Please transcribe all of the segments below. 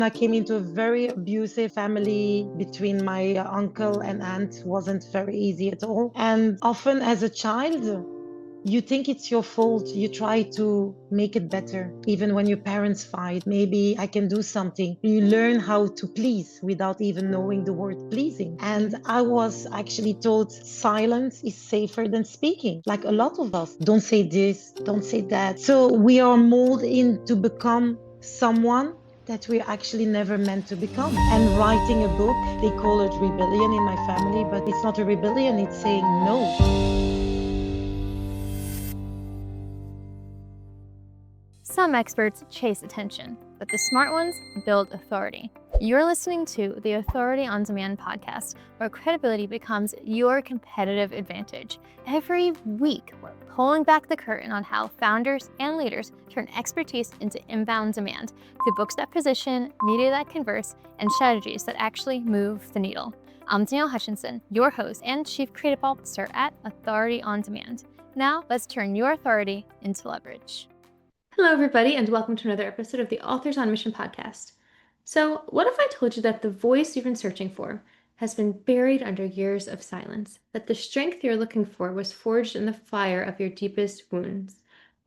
I came into a very abusive family between my uncle and aunt. Wasn't very easy at all. And often as a child, you think it's your fault. You try to make it better. Even when your parents fight, maybe I can do something. You learn how to please without even knowing the word pleasing. And I was actually told silence is safer than speaking. Like a lot of us, don't say this, don't say that. So we are molded in to become someone that we're actually never meant to become. And writing a book, they call it rebellion in my family, but it's not a rebellion, it's saying no. Some experts chase attention, but the smart ones build authority. You're listening to the Authority on Demand podcast, where credibility becomes your competitive advantage. Every week, we're pulling back the curtain on how founders and leaders turn expertise into inbound demand through books that position, media that converse, and strategies that actually move the needle. I'm Danielle Hutchinson, your host and Chief Creative Officer at Authority on Demand. Now, let's turn your authority into leverage. Hello, everybody, and welcome to another episode of the Authors on Mission podcast. So, what if I told you that the voice you've been searching for has been buried under years of silence, that the strength you're looking for was forged in the fire of your deepest wounds?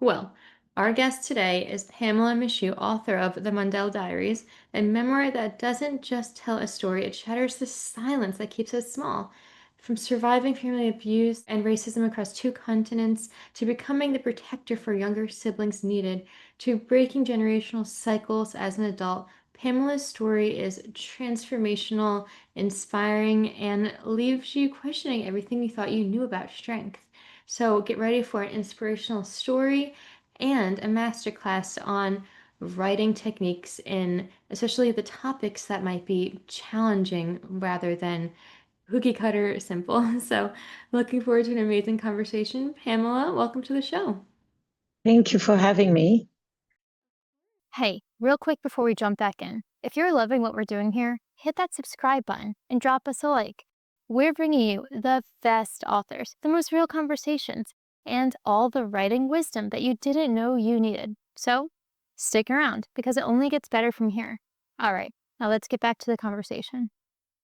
Well, our guest today is Pamela Michaux, author of the Mundell Diaries, a memoir that doesn't just tell a story, it shatters the silence that keeps us small. From surviving family abuse and racism across 2 continents, to becoming the protector for younger siblings needed, to breaking generational cycles as an adult, Pamela's story is transformational, inspiring, and leaves you questioning everything you thought you knew about strength. So get ready for an inspirational story and a masterclass on writing techniques in especially the topics that might be challenging rather than cookie cutter simple. So looking forward to an amazing conversation. Pamela, welcome to the show. Thank you for having me. Hey, real quick before we jump back in, if you're loving what we're doing here, hit that subscribe button and drop us a like. We're bringing you the best authors, the most real conversations, and all the writing wisdom that you didn't know you needed. So stick around because it only gets better from here. All right, now let's get back to the conversation.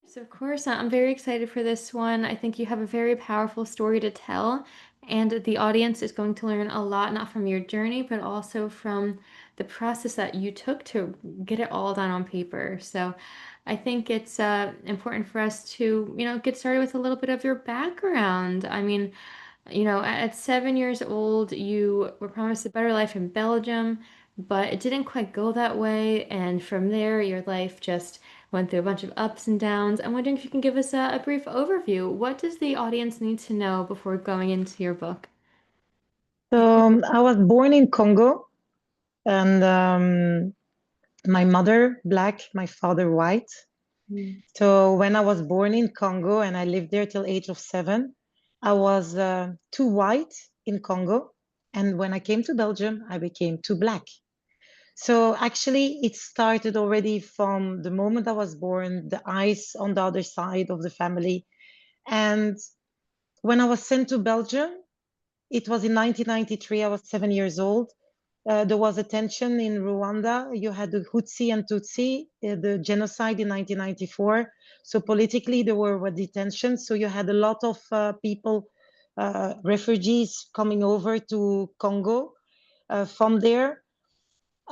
So, of course, I'm very excited for this one. I think you have a very powerful story to tell, and the audience is going to learn a lot, not from your journey, but also from the process that you took to get it all down on paper. So, I think it's important for us to, get started with a little bit of your background. I mean, at 7 years old, you were promised a better life in Belgium, but it didn't quite go that way. And from there, your life just went through a bunch of ups and downs. I'm wondering if you can give us a brief overview. What does the audience need to know before going into your book? So I was born in Congo, and my mother black, my father white. So when I was born in Congo and I lived there till age of 7, I was too white in Congo, and when I came to Belgium, I became too black. So actually, it started already from the moment I was born, the eyes on the other side of the family. And when I was sent to Belgium, it was in 1993. I was 7 years old. There was a tension in Rwanda. You had the Hutsi and Tutsi, the genocide in 1994. So politically, there were detentions. So you had a lot of people, refugees coming over to Congo from there.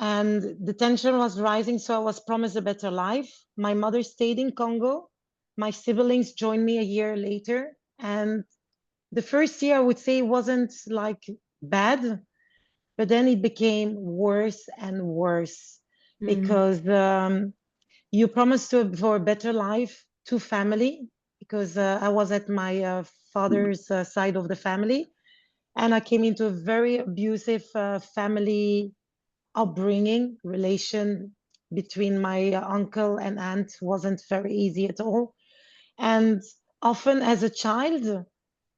And the tension was rising. So I was promised a better life. My mother stayed in Congo. My siblings joined me a year later. And the first year, I would say, wasn't like bad, but then it became worse and worse because you promised for a better life to family, because I was at my father's side of the family, and I came into a very abusive family upbringing. Relation between my uncle and aunt wasn't very easy at all. And often as a child,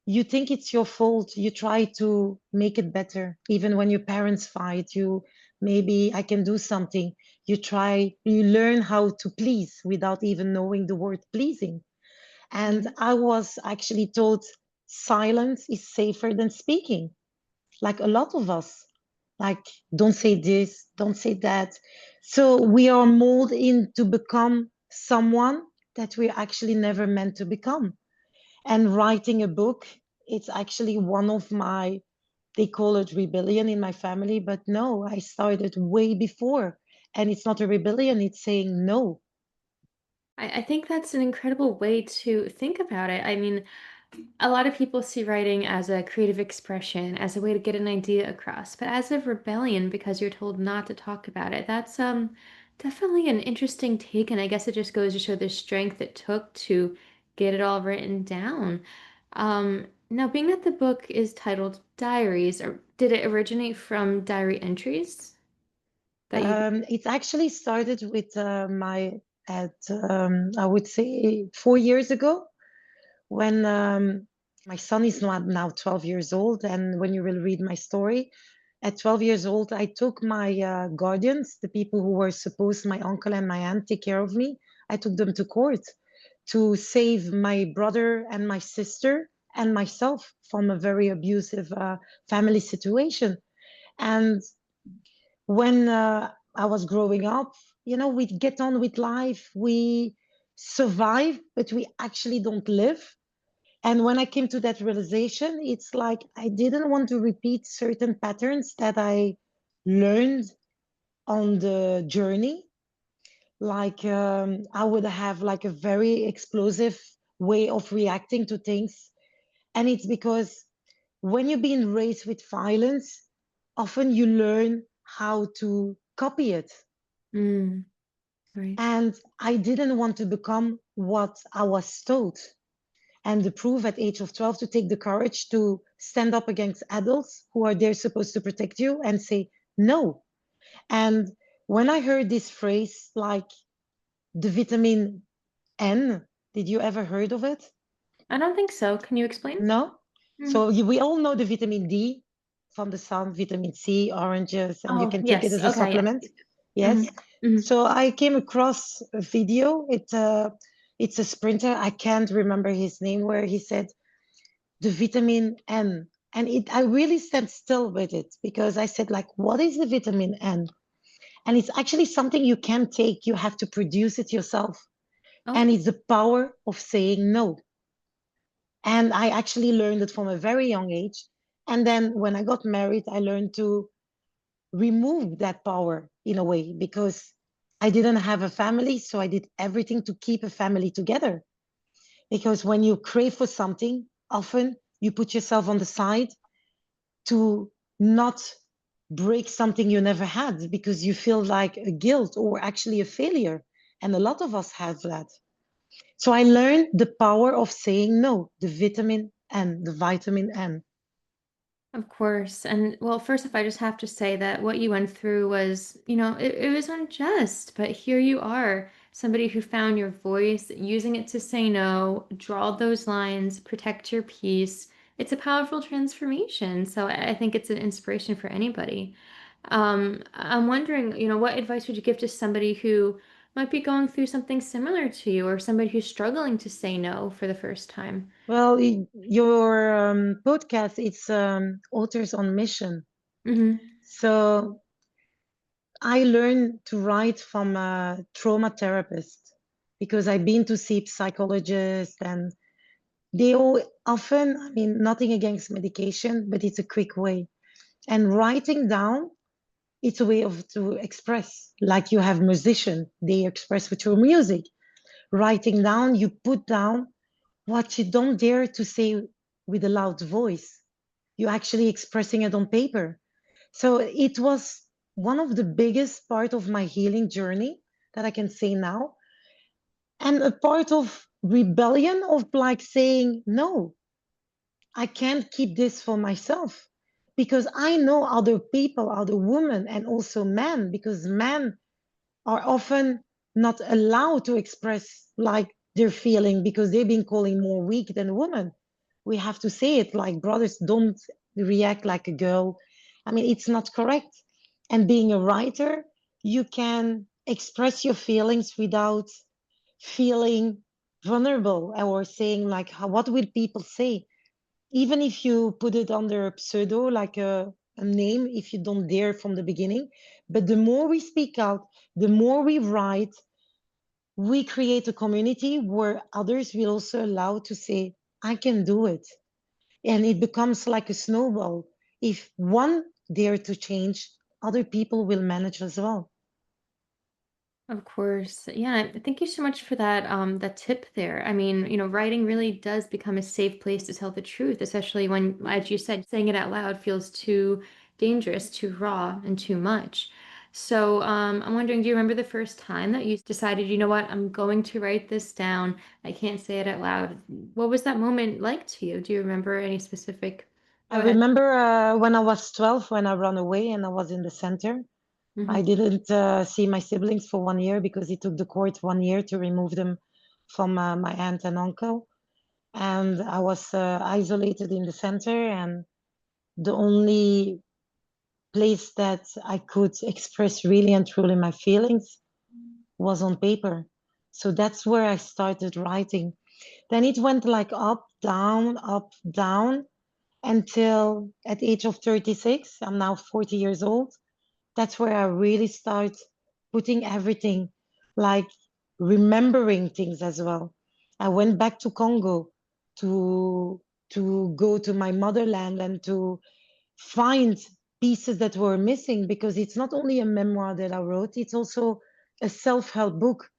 you think it's your fault. You try to make it better. Even when your parents fight, you maybe I can do something. You learn how to please without even knowing the word pleasing. And I was actually told silence is safer than speaking. Like a lot of us, like, don't say this, don't say that. So we are molded in to become someone that we're actually never meant to become. And writing a book, it's actually one of my, they call it rebellion in my family, but no, I started way before. And it's not a rebellion, it's saying no. I think that's an incredible way to think about it. I mean, a lot of people see writing as a creative expression, as a way to get an idea across, but as a rebellion because you're told not to talk about it. That's definitely an interesting take, and I guess it just goes to show the strength it took to get it all written down. Now, being that the book is titled Diaries, or did it originate from diary entries that you? It actually started with I would say 4 years ago, when my son is now 12 years old. And when you will read my story, at 12 years old, I took my guardians, the people who were supposed, my uncle and my aunt, take care of me. I took them to court to save my brother and my sister and myself from a very abusive family situation. And when I was growing up, we get on with life, we survive, but we actually don't live. And when I came to that realization, it's like I didn't want to repeat certain patterns that I learned on the journey. Like I would have like a very explosive way of reacting to things. And it's because when you're being raised with violence, often you learn how to copy it. Mm, right. And I didn't want to become what I was told. And the proof at age of 12 to take the courage to stand up against adults who are there supposed to protect you and say no. And when I heard this phrase like the vitamin N, did you ever heard of it? I don't think so. Can you explain? No. Mm. So we all know the vitamin D from the sun, vitamin C, oranges, and you Oh, can take it yes. as a Okay, supplement. yes. Yes. Mhm, mhm. So I came across a video. It's a sprinter. I can't remember his name, where he said the vitamin N. And I really stand still with it, because I said, like, what is the vitamin N? And it's actually something you can take. You have to produce it yourself. Oh, And it's the power of saying no. And I actually learned it from a very young age. And then when I got married, I learned to remove that power in a way, because I didn't have a family. So I did everything to keep a family together. Because when you crave for something, often you put yourself on the side to not break something you never had, because you feel like a guilt or actually a failure. And a lot of us have that. So I learned the power of saying no, the vitamin N, the vitamin N. of course. And well, first off, I just have to say that what you went through was, it was unjust. But here you are, somebody who found your voice, using it to say no, draw those lines, protect your peace. It's a powerful transformation. So I think it's an inspiration for anybody. I'm wondering, what advice would you give to somebody who might be going through something similar to you, or somebody who's struggling to say no for the first time? Well, your podcast, it's Authors on Mission. Mm-hmm. So I learned to write from a trauma therapist, because I've been to see psychologists, and they all often, I mean, nothing against medication, but it's a quick way. And writing down, it's a way of to express, like you have musician, they express with your music. Writing down, you put down what you don't dare to say with a loud voice. You're actually expressing it on paper. So it was one of the biggest part of my healing journey that I can say now. And a part of rebellion of like saying, no, I can't keep this for myself, because I know other people, other women, and also men, because men are often not allowed to express like their feeling, because they've been calling more weak than women. We have to say it, like, brothers don't react like a girl. I mean, it's not correct. And being a writer, you can express your feelings without feeling vulnerable, or saying like, what will people say? Even if you put it under a pseudo, like a a name if you don't dare from the beginning. But the more we speak out, the more we write, we create a community where others will also allow to say, I can do it. And it becomes like a snowball. If one dare to change, other people will manage as well. Of course. Yeah, thank you so much for that tip there. I mean, writing really does become a safe place to tell the truth, especially when, as you said, saying it out loud feels too dangerous, too raw, and too much. So, I'm wondering, do you remember the first time that you decided, you know what, I'm going to write this down. I can't say it out loud. What was that moment like to you? Do you remember any specific? I Go ahead. remember when I was 12, when I ran away and I was in the center. I Hmm. didn't see my siblings for 1 year because it took the court 1 year to remove them from my aunt and uncle. And I was isolated in the center, and the only place that I could express really and truly my feelings was on paper. So that's where I started writing. Then it went like up, down, until at the age of 36, I'm now 40 years old. That's where I really start putting everything, like remembering things as well. I went back to Congo to go to my motherland and to find pieces that were missing, because it's not only a memoir that I wrote, it's also a self-help book.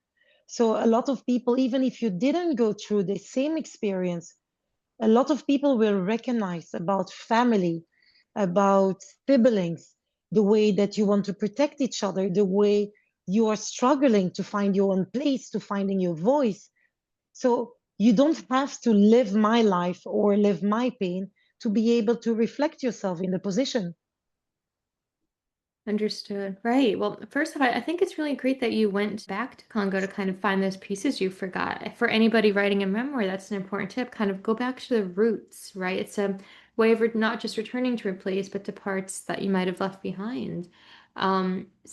So a lot of people, even if you didn't go through the same experience, a lot of people will recognize about family, about siblings, the way that you want to protect each other, the way you are struggling to find your own place, to finding your voice. So you don't have to live my life or live my pain to be able to reflect yourself in the position. Understood. Right. Well, first of all, I think it's really great that you went back to Congo to kind of find those pieces you forgot. For anybody writing a memoir, that's an important tip. Kind of go back to the roots, right? It's a way of not just returning to a place, but to parts that you might have left behind. So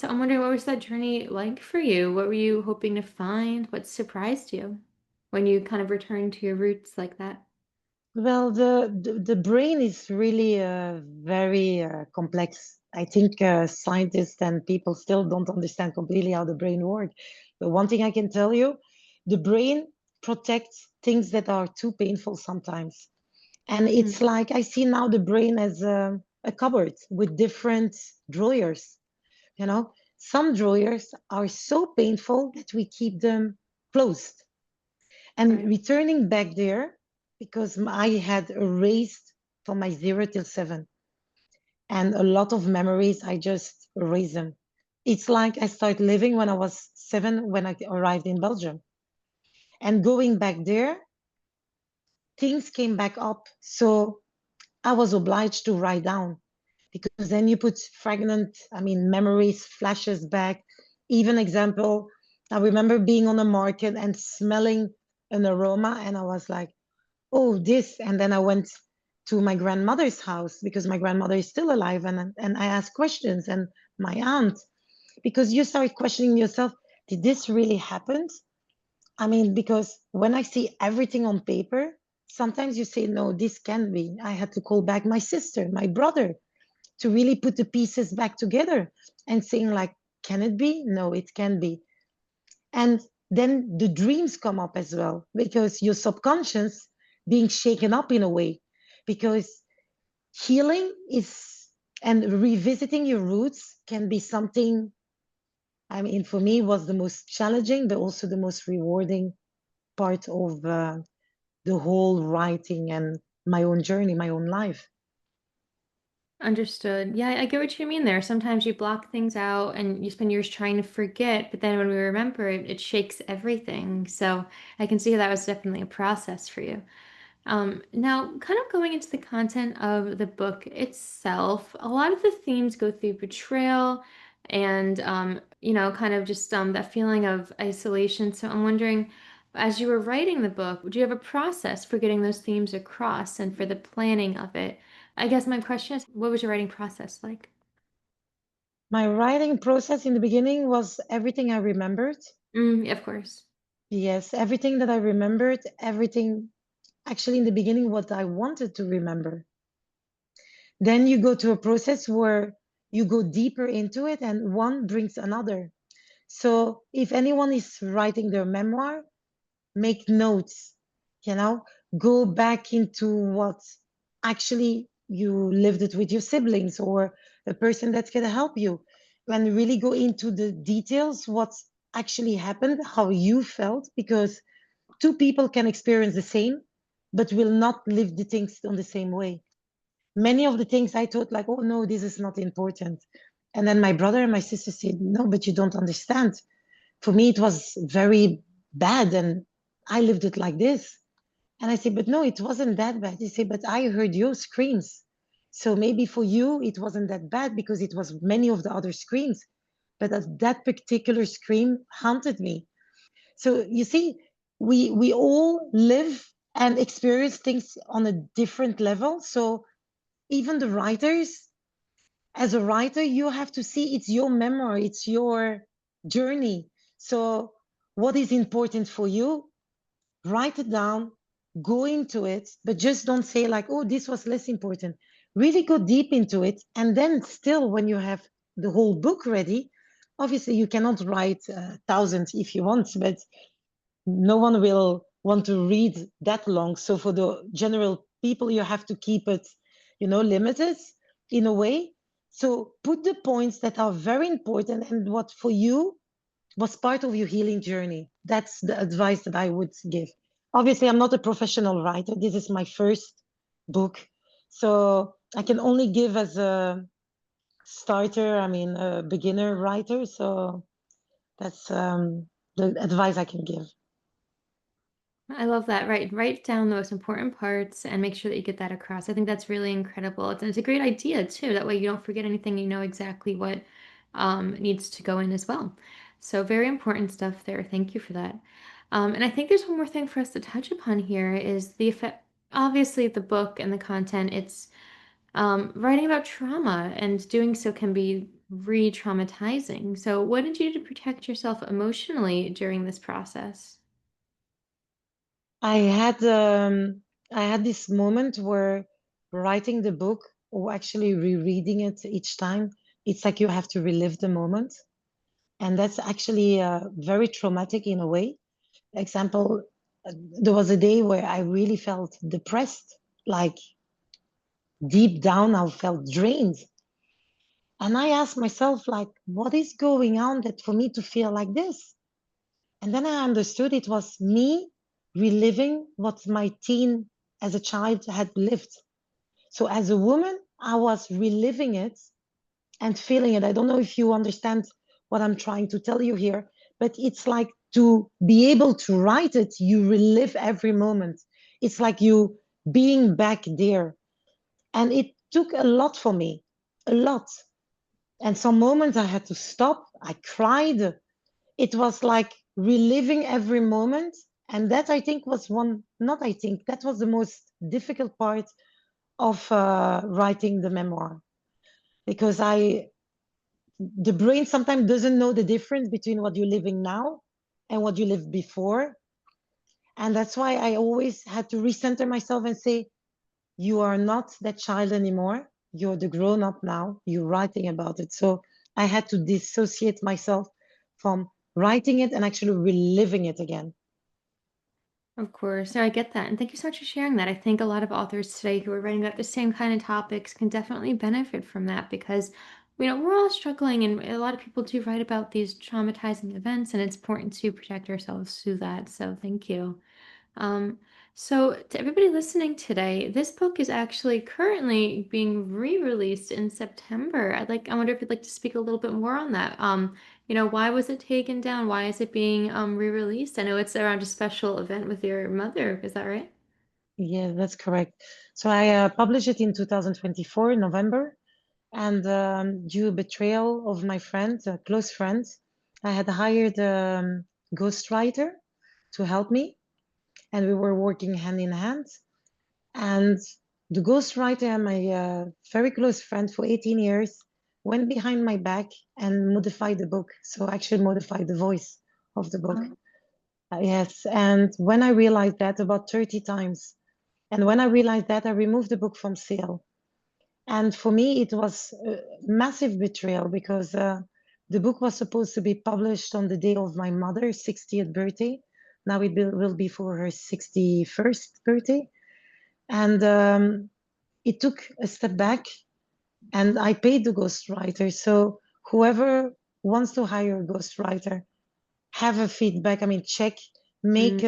I'm wondering, what was that journey like for you? What were you hoping to find? What surprised you when you kind of returned to your roots like that? Well, the brain is really very complex. I think scientists and people still don't understand completely how the brain works. But one thing I can tell you, the brain protects things that are too painful sometimes. And it's Hmm. like I see now the brain as a cupboard with different drawers. You know, some drawers are so painful that we keep them closed. And Right. returning back there, because I had erased from my 0 till 7, and a lot of memories, I just erased them. It's like I started living when I was 7, when I arrived in Belgium. And going back there, things came back up. So I was obliged to write down, because then you put fragment, I mean, memories, flashes back. Even example, I remember being on a market and smelling an aroma, and I was like, oh, this. And then I went to my grandmother's house because my grandmother is still alive, and I asked questions, and my aunt, because you start questioning yourself, did this really happen? I mean, because when I see everything on paper, sometimes you say, no, this can't be. I had to call back my sister, my brother, to really put the pieces back together and saying, like, can it be? No, it can be. And then the dreams come up as well, because your subconscious being shaken up in a way, because healing is, and revisiting your roots can be something, I mean, for me was the most challenging, but also the most rewarding part of the whole writing and my own journey, my own life. Understood. Yeah, I get what you mean there. Sometimes you block things out and you spend years trying to forget, but then when we remember it, it shakes everything. So I can see that was definitely a process for you. Now, kind of going into the content of the book itself, a lot of the themes go through betrayal and, kind of just that feeling of isolation. So I'm wondering, as you were writing the book, do you have a process for getting those themes across and for the planning of it? I guess my question is, what was your writing process like? My writing process in the beginning was everything I remembered. Of course. Yes, everything that I remembered, everything actually in the beginning what I wanted to remember. Then you go to a process where you go deeper into it and one brings another. So if anyone is writing their memoir, make notes, go back into what actually you lived it with your siblings or a person that can help you, and really go into the details, what actually happened, how you felt, because two people can experience the same, but will not live the things on the same way. Many of the things I thought like, oh no, this is not important. And then my brother and my sister said, no, but you don't understand. For me, it was very bad and I lived it like this. And I said, but no, it wasn't that bad. He said, but I heard your screams. So maybe for you, it wasn't that bad because it was many of the other screams. But that particular scream haunted me. So you see, we all live and experience things on a different level. So even the writers, as a writer, you have to see it's your memory, it's your journey. So what is important for you, write it down, go into it, but just don't say like, oh, this was less important. Really go deep into it. And then still, when you have the whole book ready, obviously you cannot write thousands if you want, but no one will want to read that long. So for the general people, you have to keep it, limited in a way. So put the points that are very important and what for you was part of your healing journey. That's the advice that I would give. Obviously, I'm not a professional writer. This is my first book. So I can only give as a starter, a beginner writer. So that's the advice I can give. I love that. Write down the most important parts and make sure that you get that across. I think that's really incredible. It's a great idea too. That way you don't forget anything. You know exactly what needs to go in as well. So very important stuff there. Thank you for that. And I think there's one more thing for us to touch upon here is the effect. Obviously, the book and the content. It's writing about trauma, and doing so can be re-traumatizing. So, what did you do to protect yourself emotionally during this process? I had this moment where writing the book or actually rereading it each time, it's like you have to relive the moment. And that's actually very traumatic in a way. Example, there was a day where I really felt depressed, like deep down, I felt drained. And I asked myself, like, what is going on that for me to feel like this? And then I understood it was me reliving what my teen as a child had lived. So as a woman, I was reliving it and feeling it. I don't know if you understand what I'm trying to tell you here, but it's like to be able to write it, you relive every moment. It's like you being back there. And it took a lot for me, a lot. And some moments I had to stop. I cried. It was like reliving every moment. And that I think was not I think, that was the most difficult part of writing the memoir. Because the brain sometimes doesn't know the difference between what you're living now and what you lived before. And that's why I always had to recenter myself and say, you are not that child anymore. You're the grown up now. You're writing about it. So I had to dissociate myself from writing it and actually reliving it again. Of course. No, I get that. And thank you so much for sharing that. I think a lot of authors today who are writing about the same kind of topics can definitely benefit from that because, we're all struggling and a lot of people do write about these traumatizing events, and it's important to protect ourselves through that. So thank you. Um, so to everybody listening today, this book is actually currently being re-released in September. I wonder if you'd like to speak a little bit more on that. Why was it taken down? Why is it being re-released? I know it's around a special event with your mother. Is that right? Yeah, that's correct. So I published it in 2024, November. And due to betrayal of my friend, a close friend, I had hired a ghostwriter to help me. And we were working hand in hand. And the ghostwriter and my very close friend for 18 years went behind my back and modified the book. So actually modified the voice of the book. Oh, Yes. And when I realized that about 30 times, and when I realized that, I removed the book from sale. And for me, it was a massive betrayal because the book was supposed to be published on the day of my mother's 60th birthday. Now it will be for her 61st birthday. And it took a step back, and I paid the ghostwriter. So whoever wants to hire a ghostwriter, have a feedback. I mean, check, make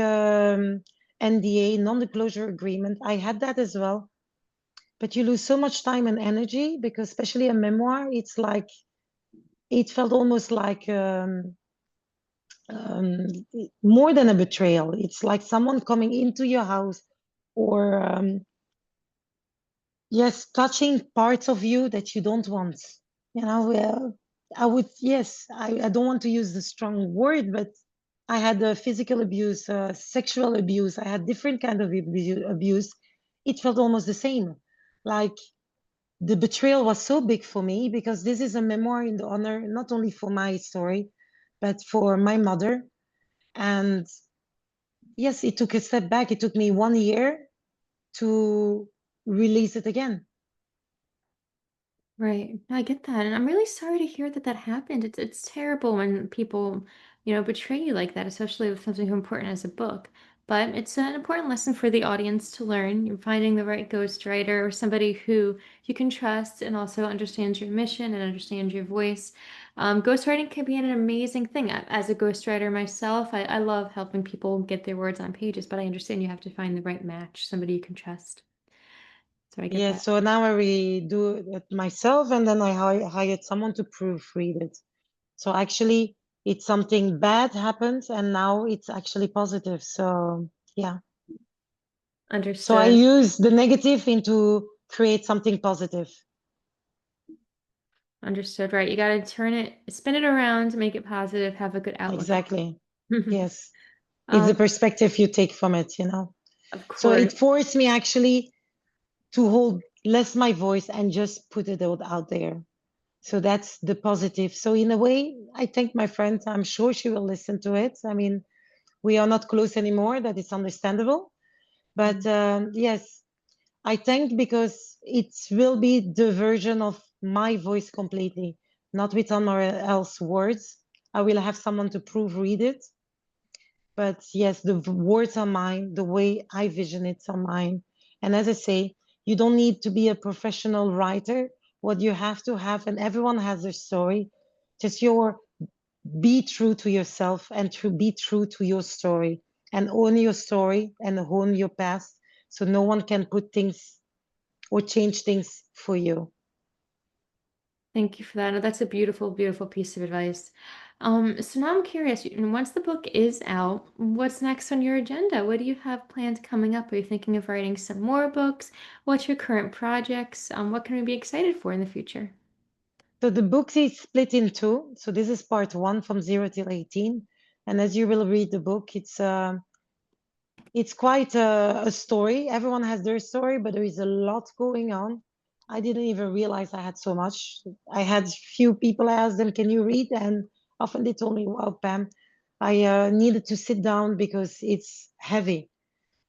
NDA, non-disclosure agreement. I had that as well. But you lose so much time and energy because, especially a memoir, it's like, it felt almost like more than a betrayal. It's like someone coming into your house or, yes, touching parts of you that you don't want. You know, I would, yes, I don't want to use the strong word, but I had physical abuse, sexual abuse. I had different kind of abuse. It felt almost the same. Like the betrayal was so big for me because this is a memoir in the honor, not only for my story, but for my mother. And yes, it took a step back. It took me 1 year to release it again. Right. I get that. And I'm really sorry to hear that that happened. It's terrible when people, betray you like that, especially with something so important as a book. But it's an important lesson for the audience to learn. You're finding the right ghostwriter or somebody who you can trust and also understands your mission and understands your voice. Ghostwriting can be an amazing thing. As a ghostwriter myself, I love helping people get their words on pages, but I understand you have to find the right match, somebody you can trust. So I get Yeah, that. so now I redo it myself, and then I hired someone to proofread it. So actually, it's something bad happens, and now it's actually positive. So yeah. So I Understood. use the negative into create something positive. Understood. Right. You got to turn it, spin it around, make it positive, have a good outlook. Exactly. Yes. It's the Um, perspective you take from it, you know. of So course. it forced me actually to hold less my voice and just put it out there. So that's the positive. So in a way, I thank my friend. I'm sure she will listen to it. I mean, we are not close anymore. That is understandable. But yes, I thank because it will be the version of my voice completely, not with someone else words. I will have someone to proofread it. But yes, the words are mine, the way I vision it are mine. And as I say, you don't need to be a professional writer. What you have to have, and everyone has their story, just be true to yourself and be true to your story and own your story and own your past so no one can put things or change things for you. Thank you for that. No, that's a beautiful, beautiful piece of advice. So now I'm curious, once the book is out, what's next on your agenda? What do you have planned coming up? Are you thinking of writing some more books? What's your current projects? What can we be excited for in the future? So the book is split in two. So this is part one from 0 till 18. And as you will read the book, it's quite a story. Everyone has their story, but there is a lot going on. I didn't even realize I had so much. I had few people, I asked them, can you read? And often they told me, wow, Pam, I needed to sit down because it's heavy,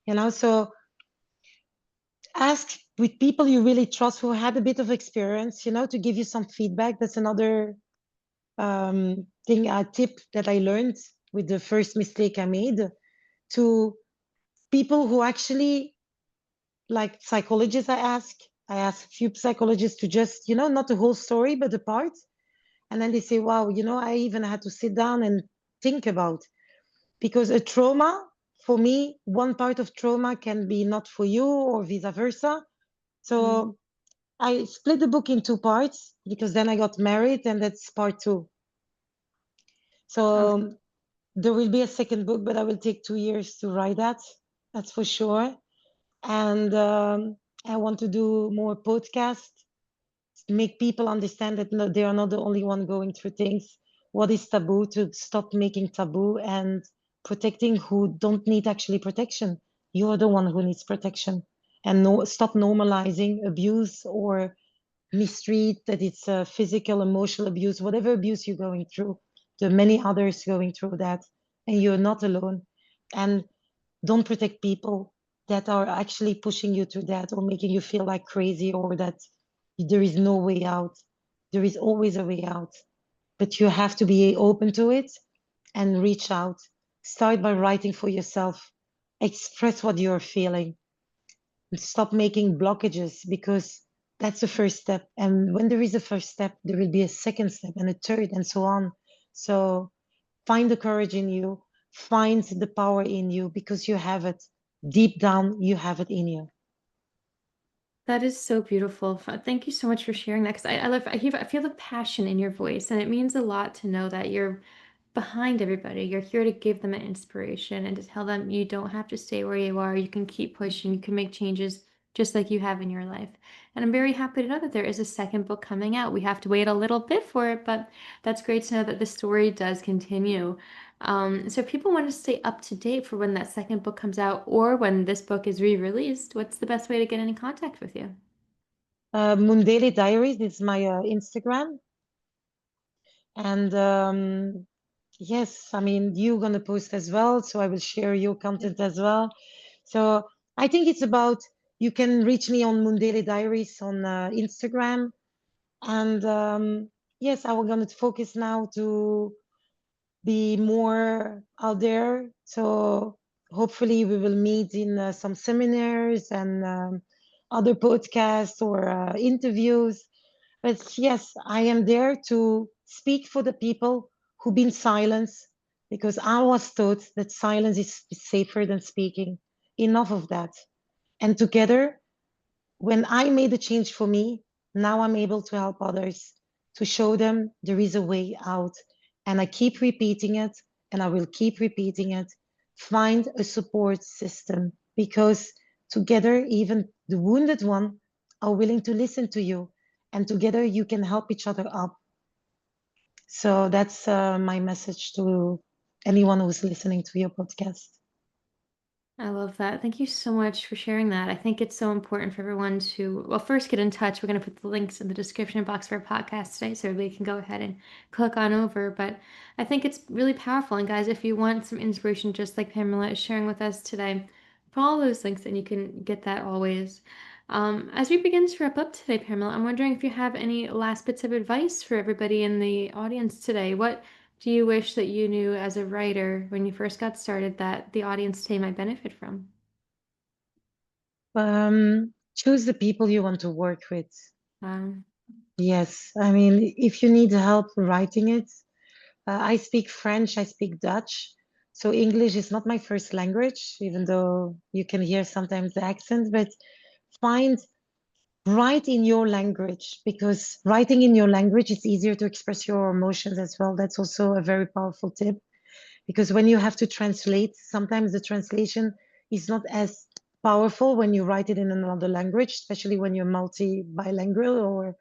you know? So ask with people you really trust who had a bit of experience, you know, to give you some feedback. That's another a tip that I learned with the first mistake I made, to people who actually, like psychologists, I ask a few psychologists to just, you know, not the whole story, but the part. And then they say, wow, you know, I even had to sit down and think about, because a trauma, for me, one part of trauma can be not for you or vice versa. So I split the book in two parts because then I got married and that's part two. Okay. So there will be a second book, but I will take 2 years to write that. That's for sure. And I want to do more podcasts, make people understand that no, they are not the only one going through things. What is taboo, to stop making taboo and protecting who don't need actually protection. You are the one who needs protection. And no, stop normalizing abuse or mistreat, that it's physical, emotional abuse, whatever abuse you're going through. There are many others going through that, and you're not alone. And don't protect people that are actually pushing you through that or making you feel like crazy or that there is no way out. There is always a way out, but you have to be open to it and reach out. Start by writing for yourself. Express what you're feeling. Stop making blockages, because that's the first step. And when there is a first step, there will be a second step and a third and so on. So find the courage in you, find the power in you, because you have it. Deep down, you have it in you. That is so beautiful. Thank you so much for sharing that, because I feel the passion in your voice, and it means a lot to know that you're behind everybody. You're here to give them an inspiration and to tell them you don't have to stay where you are. You can keep pushing. You can make changes just like you have in your life. And I'm very happy to know that there is a second book coming out. We have to wait a little bit for it, but that's great to know that the story does continue. So if people want to stay up to date for when that second book comes out or when this book is re-released, what's the best way to get in contact with you? Mundell Diaries is my Instagram. And yes, I mean, you're going to post as well, so I will share your content as well. So I think it's about, you can reach me on Mundell Diaries on Instagram. And yes, I'm going to focus now to be more out there. So hopefully we will meet in some seminars and other podcasts or interviews. But yes, I am there to speak for the people who've been silenced, because I was taught that silence is safer than speaking. Enough of that. And together, when I made a change for me, now I'm able to help others, to show them there is a way out. And I keep repeating it, and I will keep repeating it. Find a support system, because together, even the wounded one are willing to listen to you, and together you can help each other up. So that's my message to anyone who's listening to your podcast. I love that. Thank you so much for sharing that. I think it's so important for everyone to, well, first get in touch. We're going to put the links in the description box for our podcast today so everybody can go ahead and click on over. But I think it's really powerful. And guys, if you want some inspiration, just like Pamela is sharing with us today, follow those links and you can get that always. As we begin to wrap up today, Pamela, I'm wondering if you have any last bits of advice for everybody in the audience today. What do you wish that you knew as a writer when you first got started that the audience today might benefit from? Choose the people you want to work with. Um, Yes, I mean, if you need help writing it, I speak French, I speak Dutch. So English is not my first language, even though you can hear sometimes the accent, but find, write in your language, because writing in your language is easier to express your emotions as well. That's also a very powerful tip, because when you have to translate, sometimes the translation is not as powerful when you write it in another language, especially when you're multi-bilingual or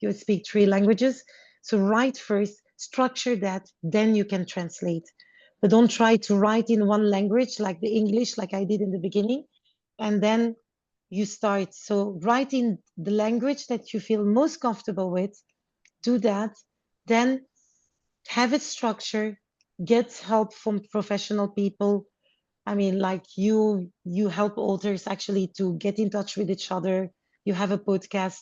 you speak three languages. So write first, structure that, then you can translate. But don't try to write in one language like the English, like I did in the beginning, and then you start. So write in the language that you feel most comfortable with, do that, then have it structured, get help from professional people. I mean, like you help authors actually to get in touch with each other. You have a podcast.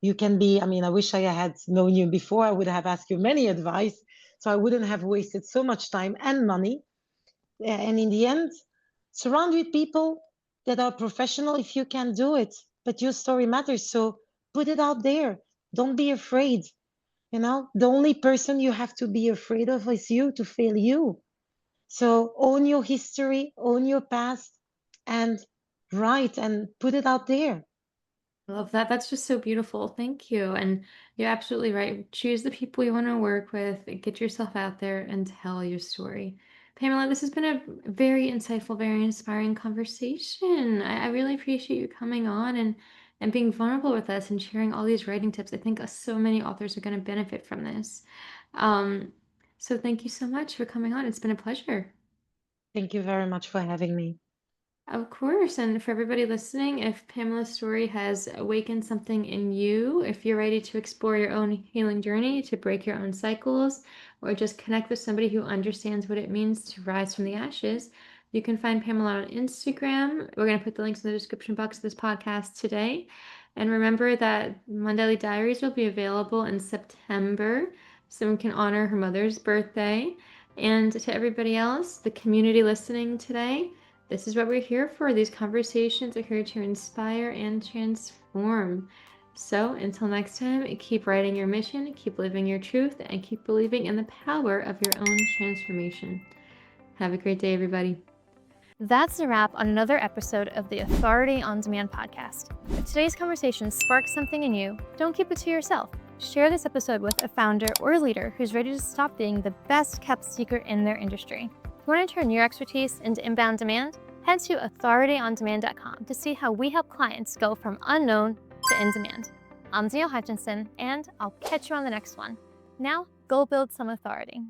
You can be, I mean, I wish I had known you before. I would have asked you many advice. So I wouldn't have wasted so much time and money. And in the end, surround with people that are professional if you can do it. But your story matters. So put it out there. Don't be afraid. You know, the only person you have to be afraid of is you, to fail you. So own your history, own your past, and write and put it out there. I love that. That's just so beautiful. Thank you. And you're absolutely right. Choose the people you want to work with, get yourself out there and tell your story. Pamela, this has been a very insightful, very inspiring conversation. I really appreciate you coming on and being vulnerable with us and sharing all these writing tips. I think so many authors are going to benefit from this. Um, so thank you so much for coming on. It's been a pleasure. Thank you very much for having me. Of course. And for everybody listening, if Pamela's story has awakened something in you, if you're ready to explore your own healing journey, to break your own cycles, or just connect with somebody who understands what it means to rise from the ashes, you can find Pamela on Instagram. We're going to put the links in the description box of this podcast today. And remember that Mundell Diaries will be available in September. Someone can honor her mother's birthday. And to everybody else, the community listening today, this is what we're here for. These conversations are here to inspire and transform. So until next time, keep writing your mission, keep living your truth, and keep believing in the power of your own transformation. Have a great day, everybody. That's a wrap on another episode of the Authority on Demand podcast. If today's conversation sparked something in you, don't keep it to yourself. Share this episode with a founder or leader who's ready to stop being the best kept secret in their industry. If you want to turn your expertise into inbound demand, head to authorityondemand.com to see how we help clients go from unknown to in demand. I'm Danielle Hutchinson, and I'll catch you on the next one. Now, go build some authority.